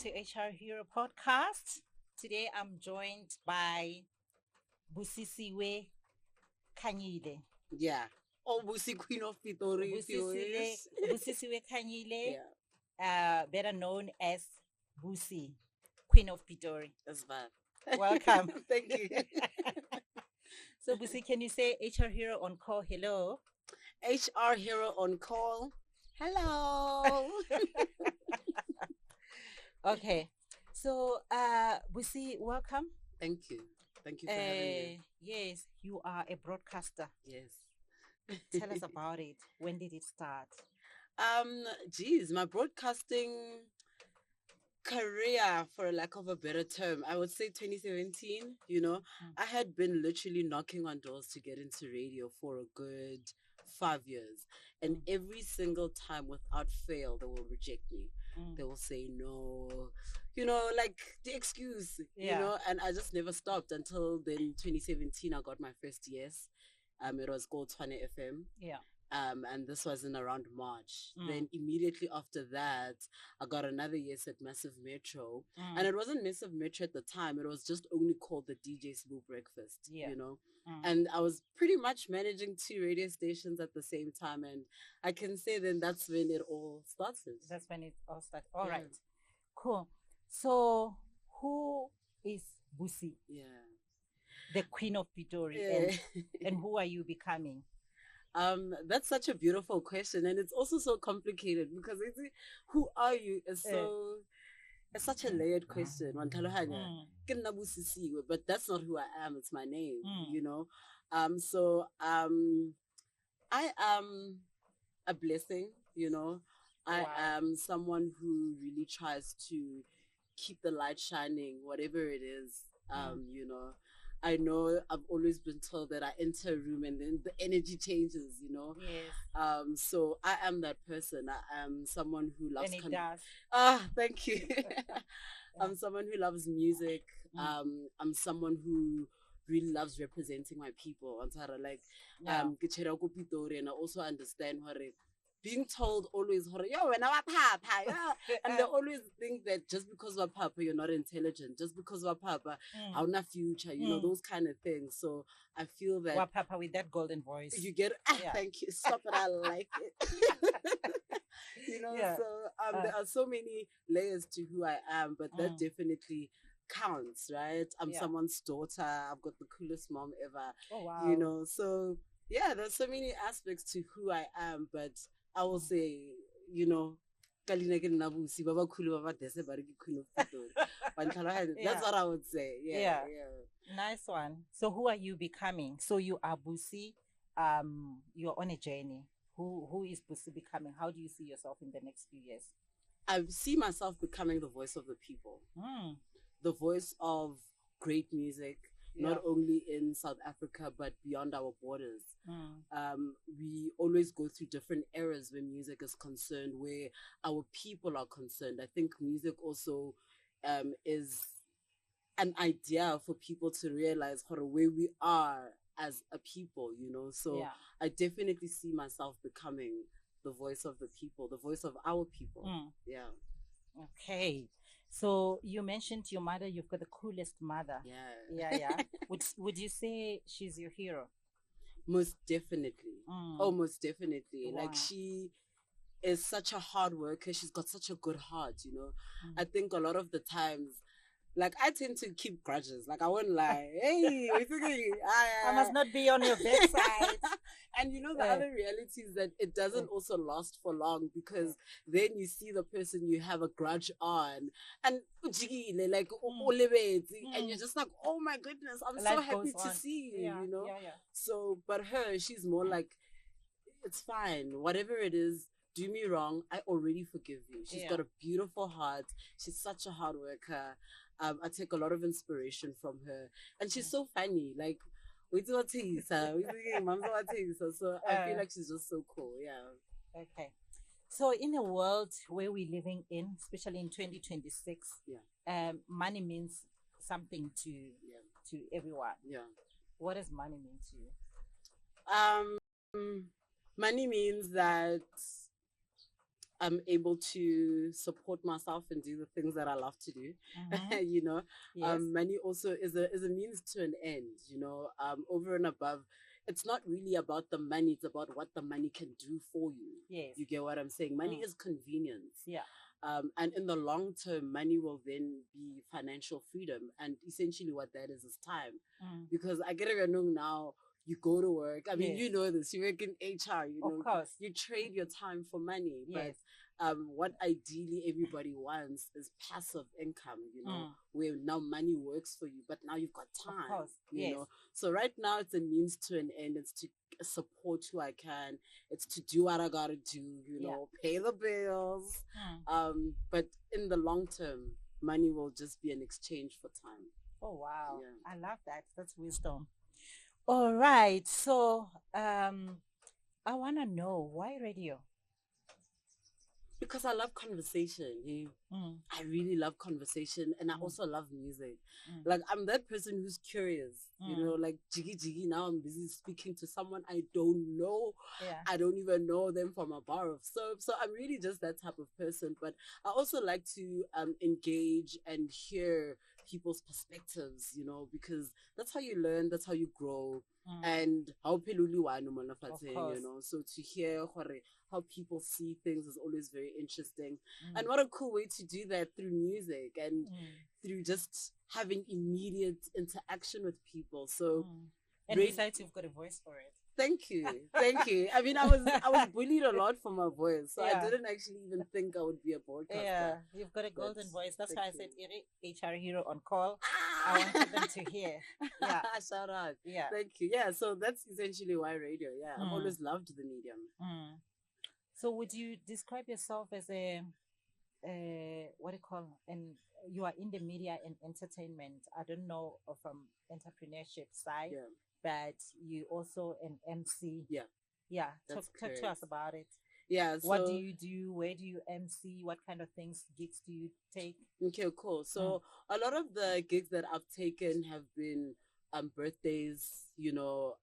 to HR Hero Podcast. Today I'm joined by Busisiwe Khanyile. Yeah. Oh, Busi Queen of Pitori, if you wish. Busisiwe Khanyile, Yeah, better known as Busi, Queen of Pitori. that's bad. Welcome. Thank you. So, Busi, can you say HR Hero on call? Hello. HR Hero on call. Hello. Okay. So, Busi, welcome. Thank you. Thank you for having me. Yes, you are a broadcaster. Yes. Tell us about it. When did it start? Geez, my broadcasting career, for lack of a better term, I would say 2017. I had been literally knocking on doors to get into radio for a good 5 years, and every single time without fail they will reject me. They will say no, like the excuse, and I just never stopped until then 2017 I got my first yes. It was called 20 FM. Yeah. And this was in around March. Then immediately after that, I got another yes at Massive Metro. And it wasn't Massive Metro at the time. It was just only called the DJ Smooth Breakfast, And I was pretty much managing 2 radio stations at the same time. And I can say then that's when it all started. That's when it all started. All right. Cool. So who is Busi? Yeah. The Queen of Pitori. Yeah. And who are you becoming? That's such a beautiful question, and it's also so complicated because it's who are you is so it's such a layered question. But that's not who I am, it's my name, So I am a blessing, I am someone who really tries to keep the light shining, whatever it is, I know I've always been told that I enter a room and then the energy changes, Yes. So I am that person. I am someone who loves... And it does. Thank you. I'm someone who loves music. I'm someone who really loves representing my people. And I also understand being told always, and they always think that just because we're papa, you're not intelligent. Just because we're papa, how na future, those kind of things. So I feel that we're papa with that golden voice. You get thank you. Stop it, I like it. So there are so many layers to who I am, but that definitely counts, right? I'm someone's daughter. I've got the coolest mom ever. Oh wow. So yeah, there's so many aspects to who I am, but I will say, that's what I would say. Yeah. Nice one. So who are you becoming? So you are Busi. You're on a journey. Who is Busi becoming? How do you see yourself in the next few years? I see myself becoming the voice of the people. The voice of great music. Not only in South Africa, but beyond our borders. We always go through different eras when music is concerned, where our people are concerned. I think music also is an idea for people to realize where we are as a people, So I definitely see myself becoming the voice of the people, the voice of our people. Yeah. Okay. So you mentioned your mother. You've got the coolest mother. Yeah. Would you say she's your hero? Most definitely. Oh, most definitely. Wow. Like, she is such a hard worker. She's got such a good heart, I think a lot of the times, like, I tend to keep grudges. Like, I won't lie. Hey, I must not be on your bedside. And the other reality is that it doesn't also last for long, because then you see the person you have a grudge on, and like, and you're just like, oh my goodness, I'm so happy to see you, So, but her, she's more like, it's fine. Whatever it is, do me wrong, I already forgive you. She's got a beautiful heart. She's such a hard worker. I take a lot of inspiration from her, and she's so funny. Like, so I feel like she's just so cool. Yeah. Okay. So in a world where we're living in, especially in 2026, money means something to everyone. Yeah. What does money mean to you? Money means that I'm able to support myself and do the things that I love to do. You know, yes. Money also is a means to an end. You know, over and above. It's not really about the money, it's about what the money can do for you. Yes. You get what I'm saying? Money is convenience. Yeah. And in the long term, money will then be financial freedom. And essentially what that is time. Because I get it now, you go to work. I mean, you know this, you work in HR, you know, of course. you trade your time for money. Yes. But what ideally everybody wants is passive income, you know, where now money works for you, but now you've got time, of course. you know. So right now it's a means to an end. It's to support who I can. It's to do what I gotta do, you know, pay the bills. But in the long term, money will just be an exchange for time. Oh, wow. Yeah. I love that. That's wisdom. All right. So I want to know, why radio? Because I love conversation. I really love conversation, and I also love music. Like, I'm that person who's curious, you know, like jiggy, now I'm busy speaking to someone I don't know. I don't even know them from a bar of soap. So I'm really just that type of person. But I also like to engage and hear people's perspectives, you know, because that's how you learn, that's how you grow. And how you know, so to hear how people see things is always very interesting. And what a cool way to do that through music and through just having immediate interaction with people. So and besides, you've got a voice for it. Thank you. I mean, I was bullied a lot for my voice, so I didn't actually even think I would be a broadcaster. Yeah, you've got a golden voice. That's why I said HR Hero on call. I wanted them to hear. Yeah, shout out. Yeah, thank you. Yeah, so that's essentially why radio. Yeah, I've always loved the medium. So, would you describe yourself as a what do you call? And you are in the media and entertainment. I don't know from entrepreneurship side. Yeah. But you also an MC. Yeah. Talk to us about it. Yeah. So, what do you do? Where do you MC? What kind of things, gigs do you take? Okay, cool. So a lot of the gigs that I've taken have been birthdays, you know,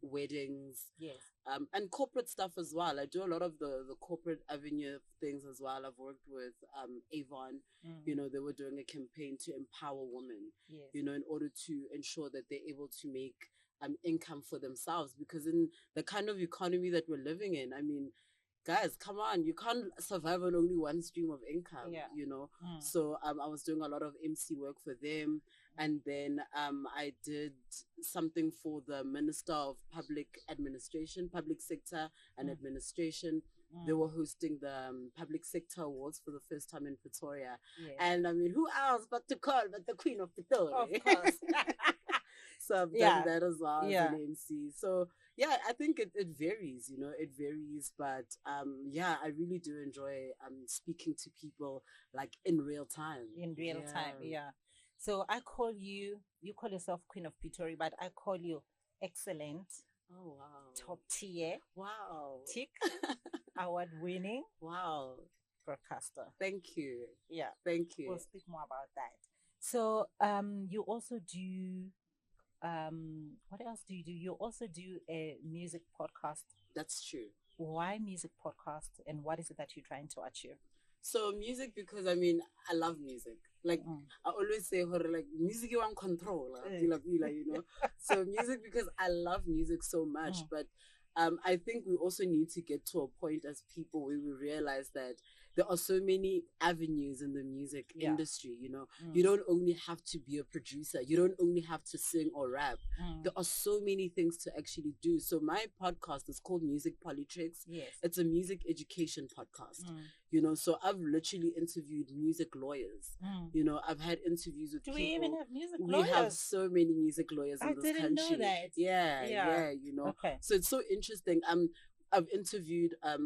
weddings, and corporate stuff as well. I do a lot of the corporate avenue things as well. I've worked with Avon. You know, they were doing a campaign to empower women. You know, in order to ensure that they're able to make income for themselves, because in the kind of economy that we're living in, I mean, guys, come on, you can't survive on only one stream of income, you know. So I was doing a lot of MC work for them, and then I did something for the Minister of Public Sector and Administration. They were hosting the Public Sector Awards for the first time in Pretoria, and I mean, who else but to call but the Queen of Pitori? Of course. So I've done that as well as an MC. So yeah, I think it varies, you know, it varies. But yeah, I really do enjoy speaking to people like in real time. In real time, yeah. So I call you call yourself Queen of Pitori, but I call you excellent. Oh, wow. Top tier. Wow. Tick. Award winning. Wow. Broadcaster. Thank you. Yeah. Thank you. We'll speak more about that. So you also do what else do you do? You also do a music podcast. That's true. Why music podcast, and what is it that you're trying to achieve? So music, because I mean, I love music. Like I always say, like music you want control, you know. So music, because I love music so much, but I think we also need to get to a point as people where we realize that there are so many avenues in the music industry, you know. You don't only have to be a producer. You don't only have to sing or rap. There are so many things to actually do. So my podcast is called Music Politics. It's a music education podcast, you know. So I've literally interviewed music lawyers. You know, I've had interviews with people. Do we even have music lawyers? We have so many music lawyers in this country. I didn't know that. Yeah, you know. Okay. So it's so interesting. I've interviewed a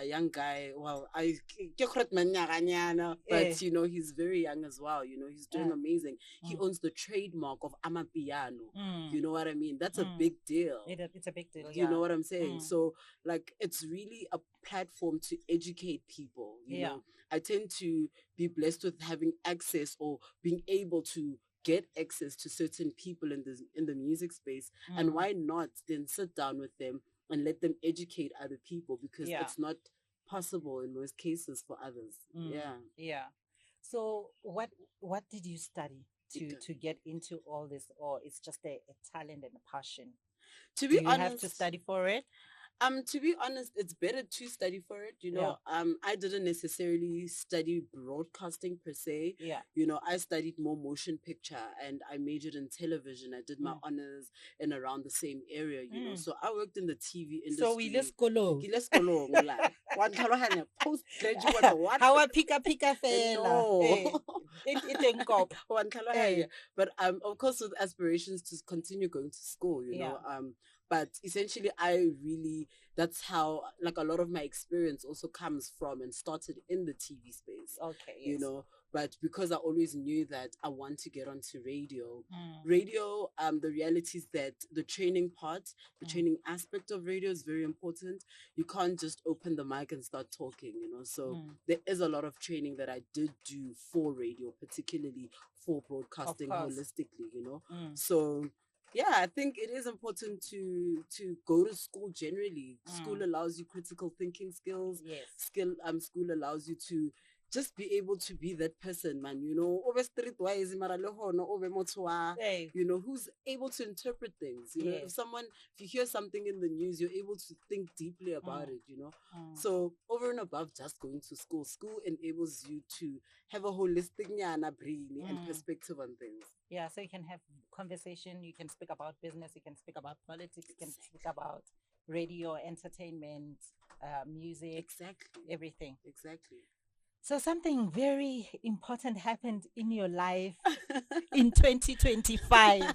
young guy. Well, but you know, he's very young as well. You know, he's doing amazing. He owns the trademark of Amapiano. You know what I mean? That's a big deal. It's a big deal. You know what I'm saying? So like, it's really a platform to educate people. You know, I tend to be blessed with having access or being able to get access to certain people in the music space. And why not then sit down with them and let them educate other people, because it's not possible in most cases for others. Yeah. So what did you study to get into all this, or it's just a talent and a passion? To be honest, you have to study for it? To be honest, it's better to study for it. I didn't necessarily study broadcasting per se. Yeah. I studied more motion picture and I majored in television. I did my honors in around the same area, So I worked in the TV industry. So we let's go. Postgraduate what? How a pika fela. But of course with aspirations to continue going to school, you know. But essentially, that's how, like, a lot of my experience also comes from and started in the TV space. Okay, yes. But because I always knew that I want to get onto radio, the reality is that the training part, the training aspect of radio is very important. You can't just open the mic and start talking, So there is a lot of training that I did do for radio, particularly for broadcasting holistically, So... yeah, I think it is important to go to school generally. School allows you critical thinking skills. Yes. School allows you to just be able to be that person, man, streetwise, who's able to interpret things. If you hear something in the news, you're able to think deeply about it, So over and above just going to school enables you to have a holistic and perspective on things. Yeah, so you can have conversation, you can speak about business, you can speak about politics, you can speak about radio, entertainment, music, exactly, everything. Exactly. So something very important happened in your life in 2025,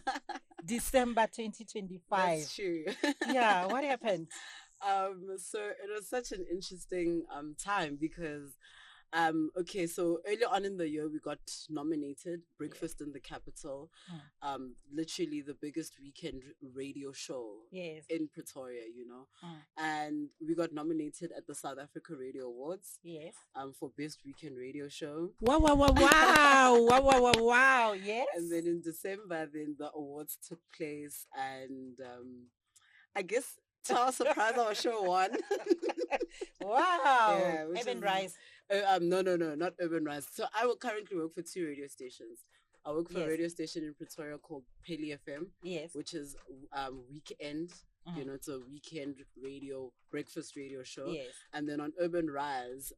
December 2025. That's true. Yeah, what happened? So it was such an interesting time because so earlier on in the year we got nominated, Breakfast in the Capital, literally the biggest weekend radio show in Pretoria, and we got nominated at the South Africa Radio Awards for Best Weekend Radio Show. Wow, yes. And then in December, the awards took place, and I guess to our surprise, our show won. Wow. Urban Rise. No, not Urban Rise. So I will currently work for 2 radio stations. I work for a radio station in Pretoria called Peli FM, which is weekend. It's a weekend radio, breakfast radio show. Yes. And then on Urban Rise,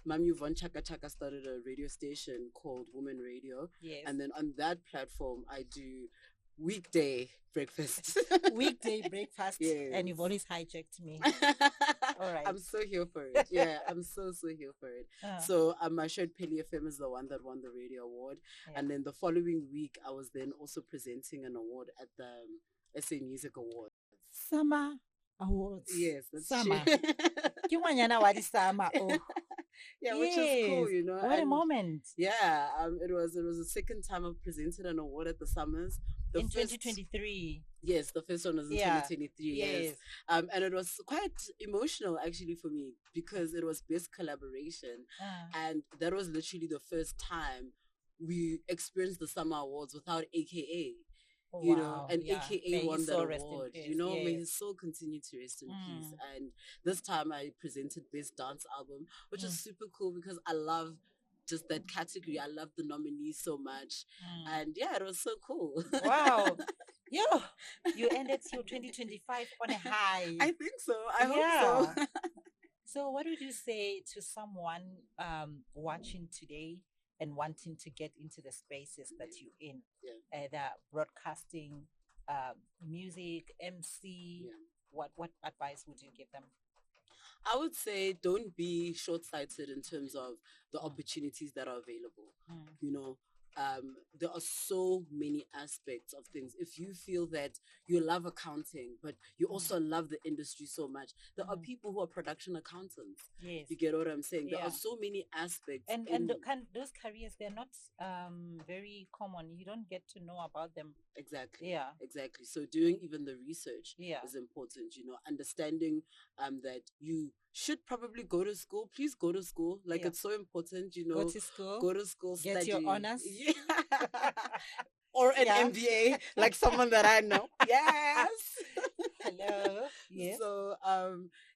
Mami Von Chaka Chaka started a radio station called Woman Radio. Yes. And then on that platform, I do weekday breakfast. Weekday breakfast. Yes. And you've always hijacked me. All right. I'm so here for it. Yeah, I'm so here for it. So my show at Peli FM is the one that won the radio award. Yeah. And then the following week, I was then also presenting an award at the SA Music Awards. Summer Awards. Yes, that's Summer. Summer. Oh. Yeah, which is cool, What a moment. Yeah, it was the second time I've presented an award at the Summers. In 2023. Yes, the first one was in 2023. Yes. And it was quite emotional actually for me because it was best collaboration. And that was literally the first time we experienced the Summer Awards without AKA. And AKA won that award. May his soul continue to rest in peace. And this time I presented Best Dance Album, which is super cool because I love just that category. I love the nominees so much. And yeah, it was so cool. Wow. You ended your 2025 on a high. I think so. I hope so. So what would you say to someone watching today and wanting to get into the spaces that you're in? The broadcasting, music, MC, what advice would you give them? I would say don't be short-sighted in terms of the opportunities that are available. There are so many aspects of things. If you feel that you love accounting, but you also love the industry so much, there are people who are production accountants. Yes. You get what I'm saying? There are so many aspects. And those careers, they're not very common. You don't get to know about them. Exactly. Yeah. Exactly. So doing even the research is important, understanding that you should probably go to school. Please go to school. It's so important, Go to school. Go to school, get study. your honors. Yeah. Or an MBA, like someone that I know. Yes. Hello. Yes. So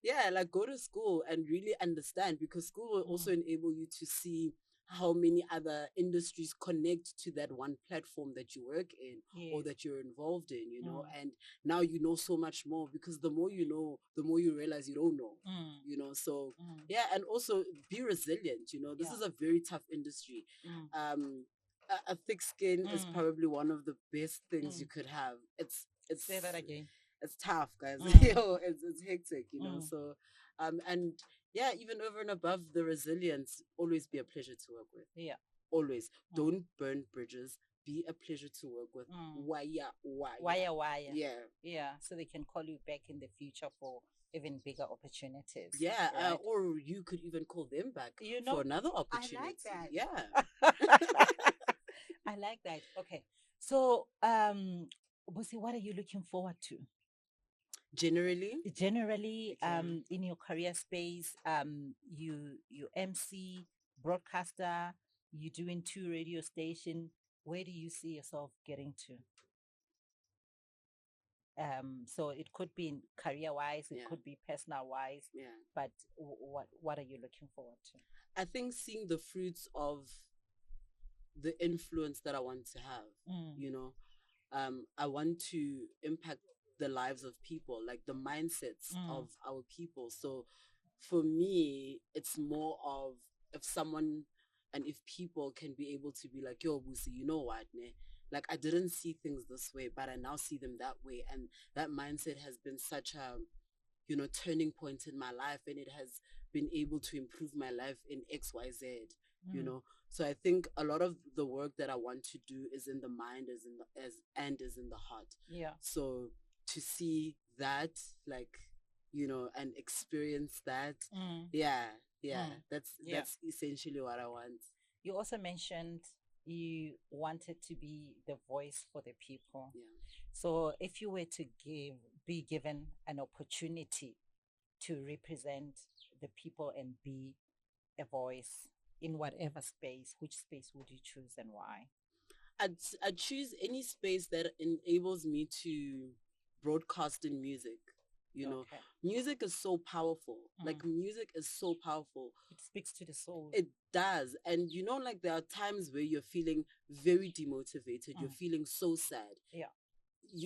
yeah, like go to school and really understand, because school will also enable you to see how many other industries connect to that one platform that you work in or that you're involved in, you know, and now you know so much more, because the more you know, the more you realize you don't know, you know. So yeah, and also be resilient, you know. This is a very tough industry. A thick skin is probably one of the best things you could have. It's Say that again. It's tough, guys. Yo, it's hectic, you know. So and yeah, even over and above the resilience, always be a pleasure to work with. Yeah. Always. Don't burn bridges. Be a pleasure to work with. Why? Yeah. Yeah. So they can call you back in the future for even bigger opportunities. Yeah. Right? Or you could even call them back, you know, for another opportunity. I like that. Yeah. I like that. Okay. So, Busi, what are you looking forward to? Generally, okay. In your career space, you MC, broadcaster, you doing 2 radio station. Where do you see yourself getting to? So it could be career wise, it could be personal wise. Yeah. But what are you looking forward to? I think seeing the fruits of the influence that I want to have. You know, I want to impact the lives of people, like the mindsets of our people. So for me, it's more of if someone and if people can be able to be like, yo, Busi, you know what, ne? Like, I didn't see things this way, but I now see them that way. And that mindset has been such a, you know, turning point in my life, and it has been able to improve my life in XYZ, you know. So I think a lot of the work that I want to do is in the mind, is in the heart. Yeah. So to see that, like, you know, and experience that, that's essentially what I want. You also mentioned you wanted to be the voice for the people. Yeah. So if you were to be given an opportunity to represent the people and be a voice in whatever space, which space would you choose and why? I'd choose any space that enables me to broadcast in music. You know, music is so powerful. Like, music is so powerful. It speaks to the soul. It does. And, you know, like, there are times where you're feeling very demotivated. You're feeling so sad. Yeah.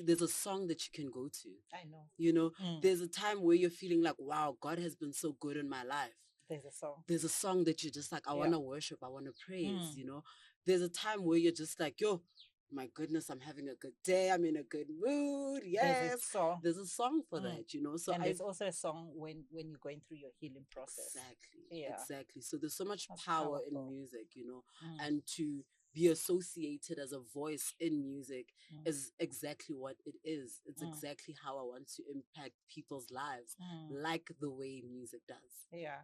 There's a song that you can go to. I know. You know, there's a time where you're feeling like, wow, God has been so good in my life. There's a song. There's a song that you're just like, I want to worship. I want to praise, you know. There's a time where you're just like, yo, my goodness, I'm having a good day. I'm in a good mood. Yes. There's a song for that, you know. So and there's also a song when you're going through your healing process. Exactly. Yeah. Exactly. So there's so much power in music, you know, and to be associated as a voice in music is exactly what it is. It's exactly how I want to impact people's lives, like the way music does. Yeah.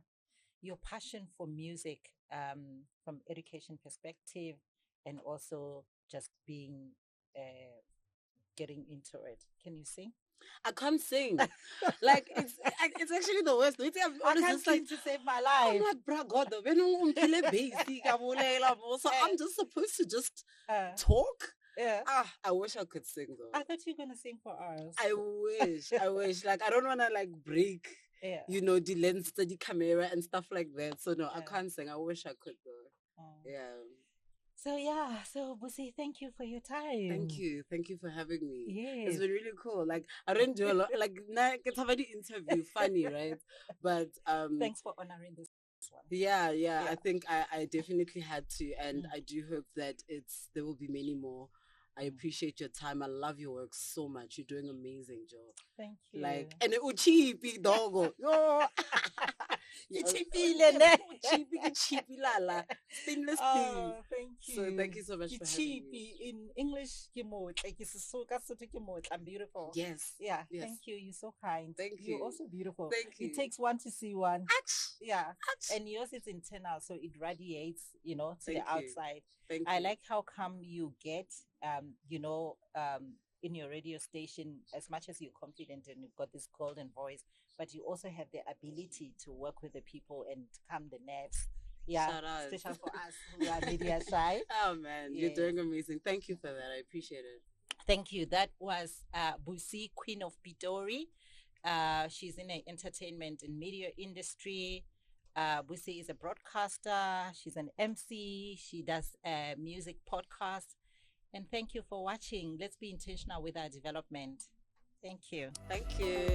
Your passion for music, from education perspective, and also just being, getting into it. Can you sing? I can't sing. Like, it's actually the worst. I can't sing to save my life. I'm like, bro, God, so I'm just supposed to just talk. Yeah. I wish I could sing though. I thought you were gonna sing for us. I wish. Like, I don't wanna like break, you know, the lens, the camera and stuff like that. So no, I can't sing. I wish I could though. Yeah. So Busi, thank you for your time. Thank you for having me. Yes. It's been really cool. Like, I don't do a lot, like, it's a very interview, funny, right? But thanks for honoring this one. Yeah. I think I definitely had to, and I do hope that there will be many more. I appreciate your time. I love your work so much. You're doing an amazing job. Thank you. Like, and it uchipi dogo. Yo. Cheapy lala. Stainless steel. Thank you. So thank you so much for having me. In English, I'm beautiful. Yes. Yeah. Yes. Thank you. You're so kind. Thank you. You're also beautiful. Thank you. It takes one to see one. Yeah. Ach. And yours is internal, so it radiates, you know, to the outside. Thank you. I like how come you get, you know, in your radio station, as much as you're confident and you've got this golden voice, but you also have the ability to work with the people and calm the nerves. Yeah, especially for us who are media shy. Oh man, you're doing amazing. Thank you for that. I appreciate it. Thank you. That was Busi, Queen of Pitori. She's in the entertainment and media industry. Busi is a broadcaster. She's an MC. She does a music podcast. And thank you for watching. Let's be intentional with our development. Thank you. Thank you.